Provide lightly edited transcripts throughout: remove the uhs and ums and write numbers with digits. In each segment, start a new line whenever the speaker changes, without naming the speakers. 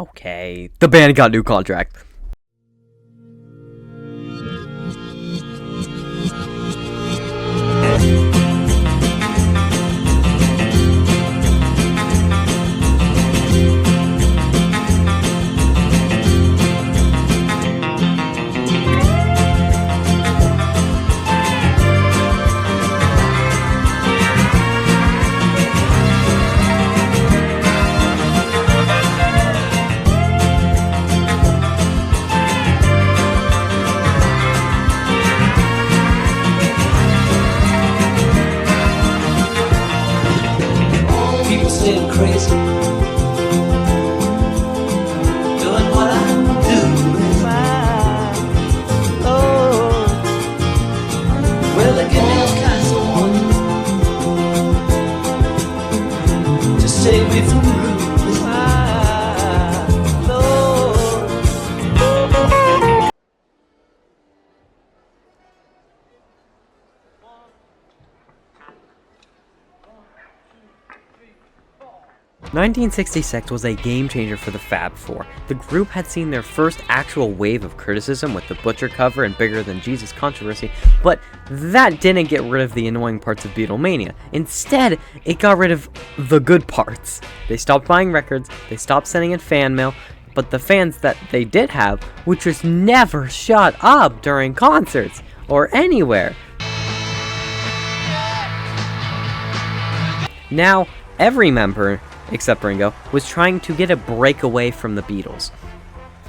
Okay, the band got a new contract.
Crazy, doing what I do. Oh, well, they give me all kinds of warning to save me from ruin.
1966 was a game-changer for the Fab Four. The group had seen their first actual wave of criticism with the Butcher cover and Bigger Than Jesus controversy, but that didn't get rid of the annoying parts of Beatlemania. Instead, it got rid of the good parts. They stopped buying records, they stopped sending in fan mail, but the fans that they did have would just never shut up during concerts or anywhere. Now, every member, except Ringo, was trying to get a break away from the Beatles.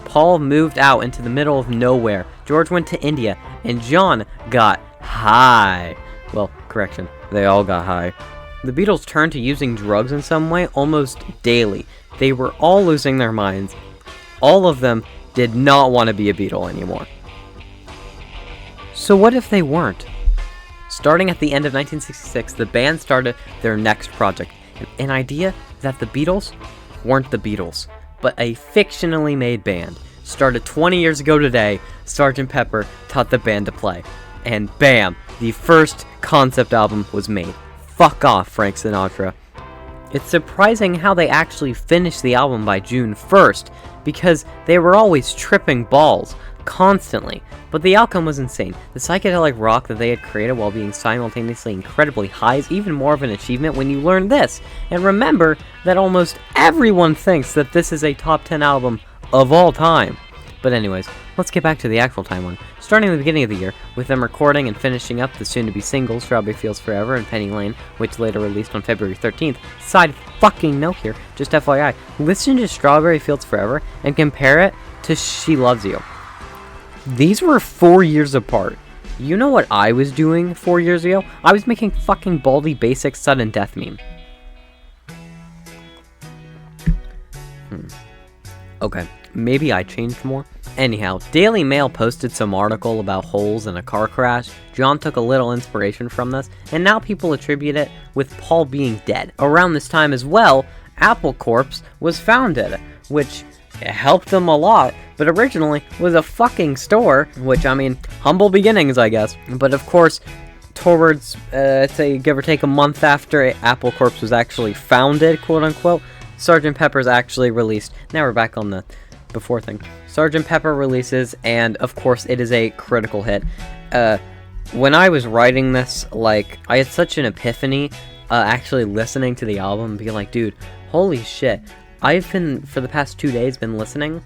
Paul moved out into the middle of nowhere, George went to India, and John got high. Well, correction, they all got high. The Beatles turned to using drugs in some way almost daily. They were all losing their minds. All of them did not want to be a Beatle anymore. So what if they weren't? Starting at the end of 1966, the band started their next project, an idea that the Beatles weren't the Beatles, but a fictionally made band. Started 20 years ago today, Sgt. Pepper taught the band to play. And bam, the first concept album was made. Fuck off, Frank Sinatra. It's surprising how they actually finished the album by June 1st, because they were always tripping balls, constantly. But the outcome was insane. The psychedelic rock that they had created while being simultaneously incredibly high is even more of an achievement when you learn this. And remember that almost everyone thinks that this is a top 10 album of all time. But anyways, let's get back to the actual timeline. Starting at the beginning of the year, with them recording and finishing up the soon-to-be singles Strawberry Fields Forever and Penny Lane, which later released on February 13th. Side fucking note here, just FYI, listen to Strawberry Fields Forever and compare it to She Loves You. These were 4 years apart. You know what I was doing 4 years ago? I was making fucking Baldy Basics sudden death meme. Okay, maybe I changed more. Anyhow, Daily Mail posted some article about holes in a car crash. John took a little inspiration from this, and now people attribute it with Paul being dead. Around this time as well, Apple Corps was founded, which helped them a lot, but originally was a fucking store, which, I mean, humble beginnings, I guess. But of course, towards, say, give or take a month after Apple Corps was actually founded, quote-unquote, Sgt. Pepper's actually released. Now we're back on the before thing. Sgt. Pepper releases, and of course, it is a critical hit. When I was writing this, like, I had such an epiphany, actually listening to the album and being like, dude, holy shit. I've been, for the past 2 days, been listening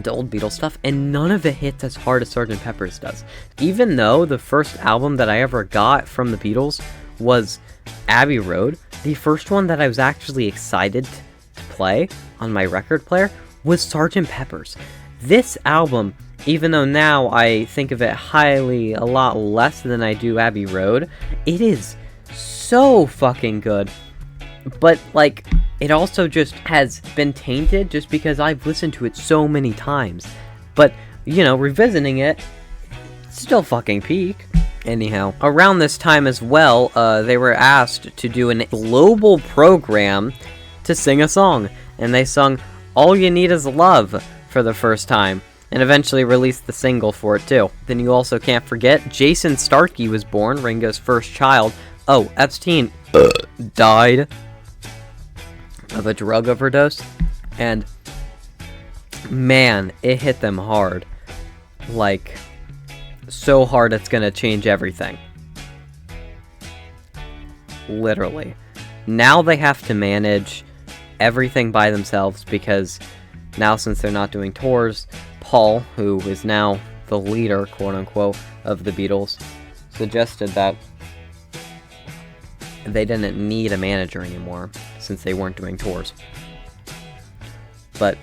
to old Beatles stuff, and none of it hits as hard as Sgt. Pepper's does. Even though the first album that I ever got from the Beatles was Abbey Road, the first one that I was actually excited to play on my record player was Sgt. Pepper's. This album, even though now I think of it highly, a lot less than I do Abbey Road, it is so fucking good. But, like, it also just has been tainted just because I've listened to it so many times. But, you know, revisiting it, still fucking peak. Anyhow, around this time as well, they were asked to do a global program to sing a song. And they sung All You Need Is Love for the first time, and eventually released the single for it too. Then you also can't forget, Jason Starkey was born, Ringo's first child. Oh, Epstein died of a drug overdose, and man, it hit them hard. Like, so hard it's gonna change everything. Literally. Now they have to manage everything by themselves because now, since they're not doing tours, Paul, who is now the leader, quote-unquote, of the Beatles, suggested that they didn't need a manager anymore since they weren't doing tours. But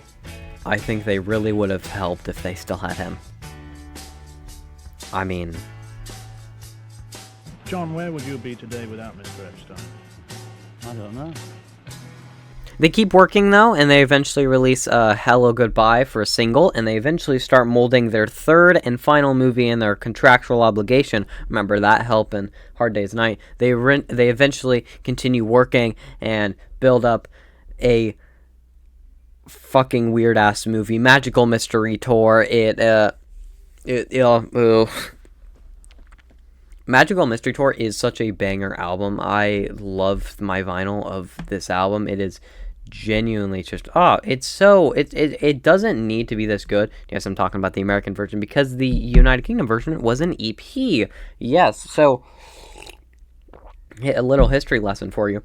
I think they really would have helped if they still had him. I mean...
John, where would you be today without Mr. Epstein?
I don't know.
They keep working, though, and they eventually release Hello Goodbye for a single, and they eventually start molding their third and final movie in their contractual obligation. Remember that Help and Hard Day's Night. They eventually continue working and build up a fucking weird-ass movie, Magical Mystery Tour. Magical Mystery Tour is such a banger album. I love my vinyl of this album. It is genuinely just it doesn't need to be this good. Yes, I'm talking about the American version because the United Kingdom version was an EP. Yes, so a little history lesson for you.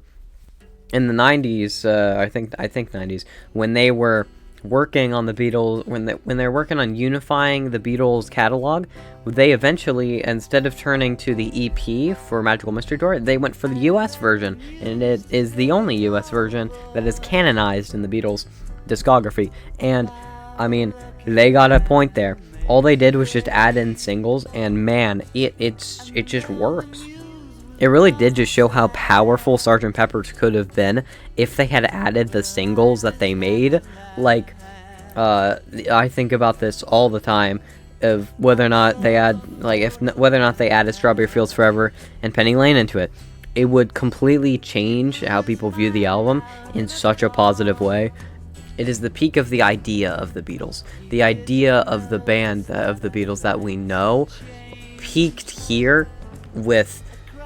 In the 90s, I think 90s, when they were working on the Beatles, when they were working on unifying the Beatles catalog, they eventually, instead of turning to the EP for Magical Mystery Tour, they went for the US version, and it is the only US version that is canonized in the Beatles discography. And I mean, they got a point there. All they did was just add in singles, and man, it just works. It really did just show how powerful Sgt. Pepper's could have been if they had added the singles that they made. Like, I think about this all the time of whether or not they added Strawberry Fields Forever and Penny Lane into it. It would completely change how people view the album in such a positive way. It is the peak of the idea of the Beatles. The idea of the band of the Beatles that we know peaked here with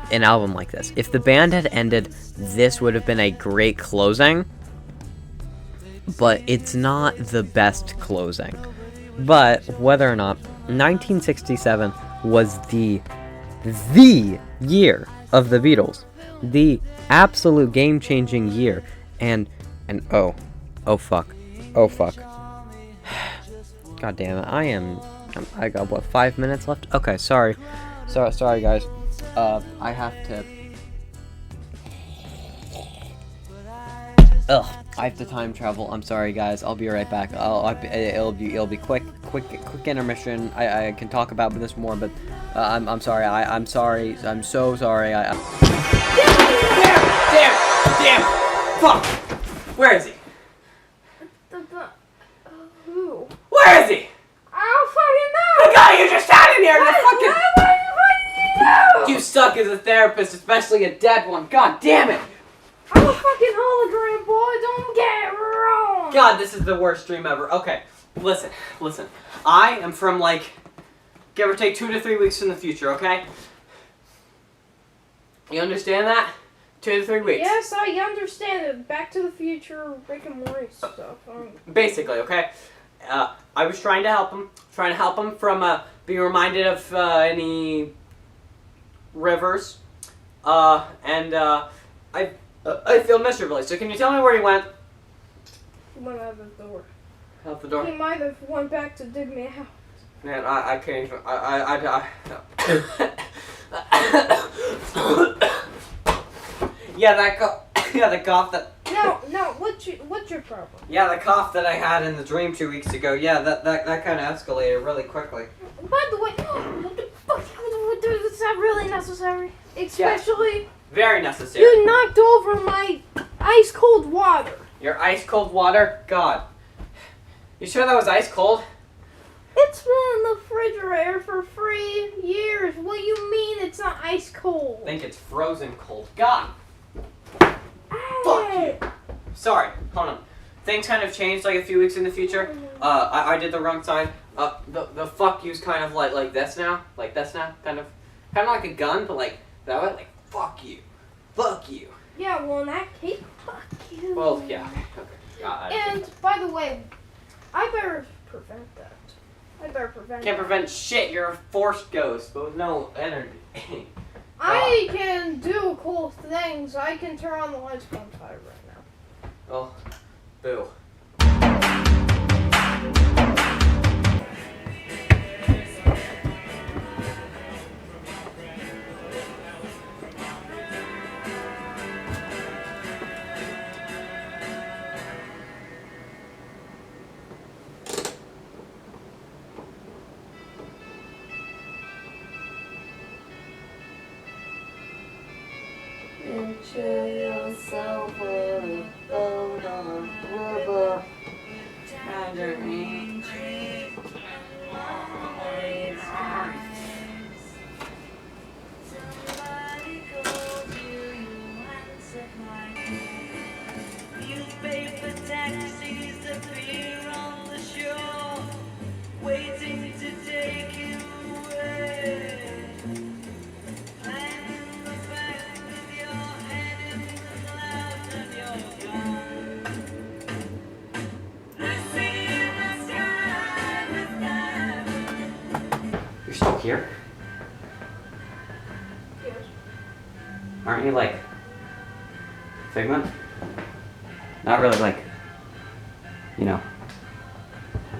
an album like this. If the band had ended, this would have been a great closing, but it's not the best closing. But whether or not, 1967 was the year of the Beatles, the absolute game-changing year, and oh fuck, god damn it, I got what, 5 minutes left? Okay, sorry guys. I have to. I have to time travel. I'm sorry, guys. I'll be right back. It'll be quick intermission. I can talk about this more, but I'm sorry. I'm sorry. I'm so sorry. Damn! Fuck! Where is he?
Who?
Where is he?
I don't fucking know!
The guy you just had in here! The fucking.
What?
You suck as a therapist, especially a dead one. God damn it!
I'm a fucking hologram, boy. Don't get it wrong.
God, this is the worst dream ever. Okay, listen. I am from, like, give or take 2 to 3 weeks in the future, okay? You understand that? 2 to 3 weeks.
Yes, I understand it. Back to the Future, Rick and Morty stuff.
Basically, okay? I was trying to help him from being reminded of any rivers, and I feel miserably. So can you tell me where he went?
He went out the door.
Out the door?
He might have went back to dig me out.
Man, I can't even. Yeah, the cough that.
No. What's your problem?
Yeah, the cough that I had in the dream 2 weeks ago. Yeah, that kind of escalated really quickly.
By the way, what the fuck? Is that really necessary? Especially.
Yeah, very necessary.
You knocked over my ice cold water.
Your ice cold water? God. You sure that was ice cold?
It's been in the refrigerator for 3 years. What do you mean it's not ice cold?
I think it's frozen cold. God.
Hey.
Fuck you. Sorry. Hold on. Things kind of changed like a few weeks in the future. I did the wrong sign. The fuck you's kind of like this now. Like this now. Kind of like a gun, but like that way. Like fuck you. Fuck you.
Yeah, well in that case, fuck you.
Well, yeah. Okay.
And by the way, I better prevent that. I better prevent
Can't
that.
prevent shit. You're a force ghost, but with no energy.
I can do cool things. I can turn on the lights on fire right now.
Oh, boo.
Picture yourself with a boat on a river. And your angry waves rise. Somebody calls you, you answer my newspaper taxis appear on the shore, waiting to take you away.
You're still here?
Yes.
Aren't you like Figment? Not really like, you know,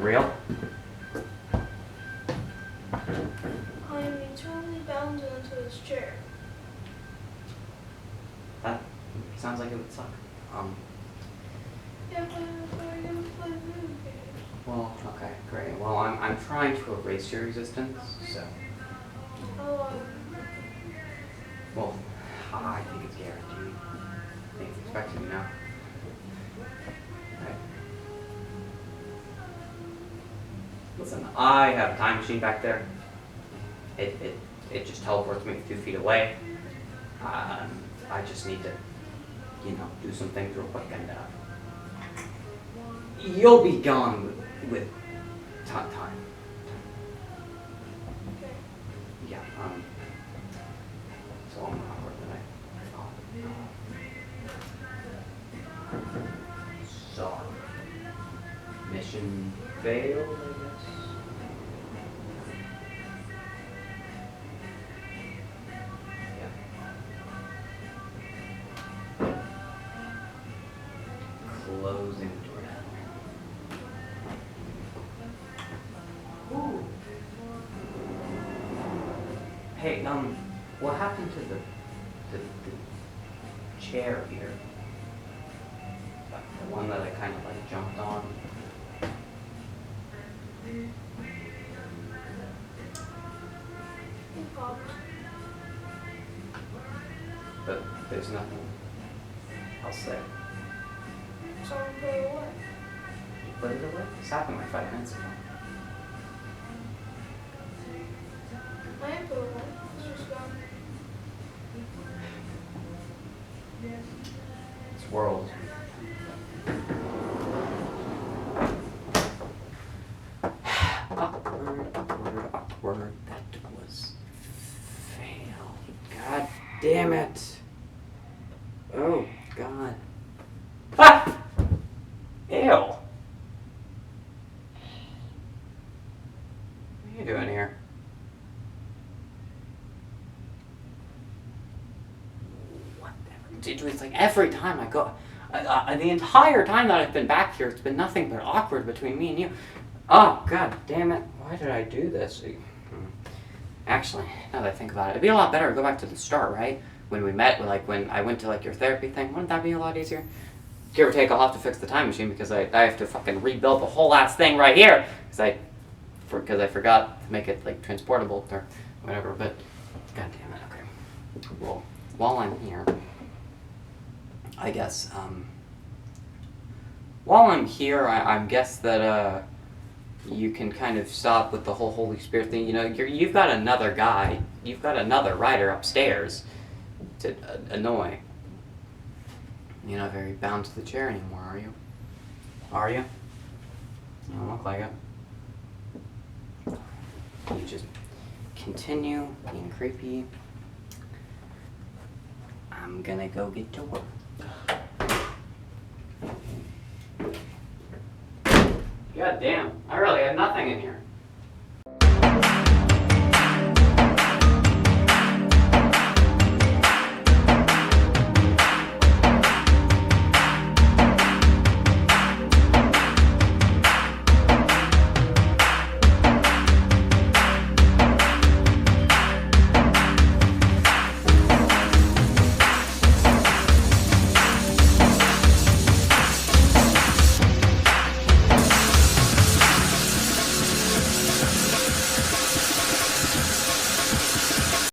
real?
I am eternally bound into this chair.
That sounds like it would suck.
Yeah, but I gotta play video games.
Well, okay, great. Well, I'm trying to erase your existence, so.
Oh,
Well, I think it's guaranteed. I think it's expected, you know? Right. Listen, I have a time machine back there. It just teleports me a few feet away. I just need to, you know, do some things real quick and you'll be gone with time.
okay.
Yeah, so I'm awkward tonight. So, mission failed, I guess. Yeah. Closing door. Ooh. Hey, what happened to the chair here? The one that I kind of like jumped on. But there's nothing else there.
Someone put it away.
You put it away? This happened like 5 minutes ago.
I am put it away. It's just gone.
This world. Awkward. That was fail. God damn it. Oh, God. Ah! Ew. What are you doing here? Whatever. It's like every time I go, the entire time that I've been back here, it's been nothing but awkward between me and you. Oh, God damn it. Why did I do this? Actually, now that I think about it, it'd be a lot better to go back to the start, right? When we met, like when I went to like your therapy thing, wouldn't that be a lot easier? Give or take, I'll have to fix the time machine because I have to fucking rebuild the whole ass thing right here because I forgot to make it like transportable or whatever. But god damn it, okay. Well, while I'm here, I guess while I'm here, I guess that you can kind of stop with the whole Holy Spirit thing. You know, you've got another guy, you've got another Ryder upstairs to annoy. You're not very bound to the chair anymore, are you? Are you? You don't look like it. You just continue being creepy. I'm gonna go get to work. God damn, I really had nothing in here.